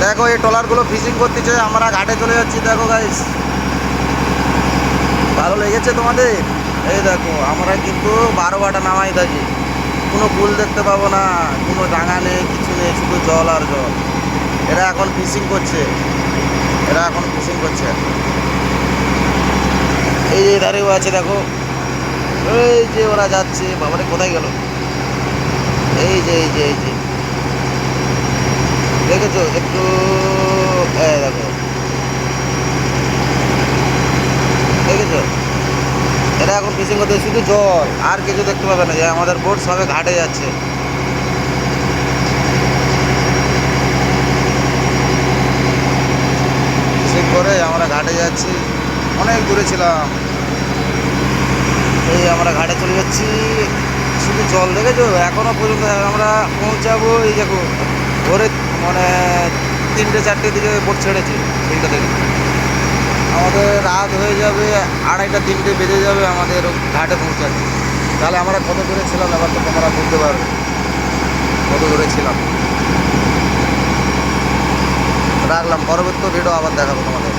দেখো এই ট্রলারগুলো ফিশিং করতেছে, আমরা ঘাটে চলে যাচ্ছি। দেখো গাইস, ভালো লেগেছে তোমাদের? এই দেখো আমরা কিন্তু 12 নামাই থাকি, কোনো পুল দেখতে পাবো না, কোনো ডাঙা নেই, কিছু নেই, শুধু জল আর জল। এরা এখন ফিশিং করছে, এরা এখন ফিশিং করছে। এই যে ধারেও আছে দেখো, এই যে ওরা যাচ্ছে। বাবারে কোথায় গেল? এই যে এই যে এই যে দেখেছো একটু? দেখো, দেখেছো? এরা এখন ফিশিং করতে, শুধু জল আর কিছু দেখতে পাবে না। যে আমাদের বোট সবে ঘাটে যাচ্ছে। ফিশিং করে আমরা ঘাটে যাচ্ছি, অনেক দূরে ছিলাম। এই আমরা ঘাটে চলে যাচ্ছি, শুধু জল। দেখেছো এখনো পর্যন্ত আমরা পৌঁছাবো। এই দেখো ভোরে মানে 3টে 4টের দিকে বোট ছেড়েছে, 3টে থেকে। আমাদের রাত হয়ে যাবে, 2:30 3টে বেজে যাবে আমাদের ঘাটে পৌঁছাতে। তাহলে আমরা কত দূরে ছিলাম এবার তো তোমরা বুঝতে পারবে কত দূরে ছিলাম। রাখলাম, পরবর্তী ভিডিও আবার দেখাবো তোমাদের।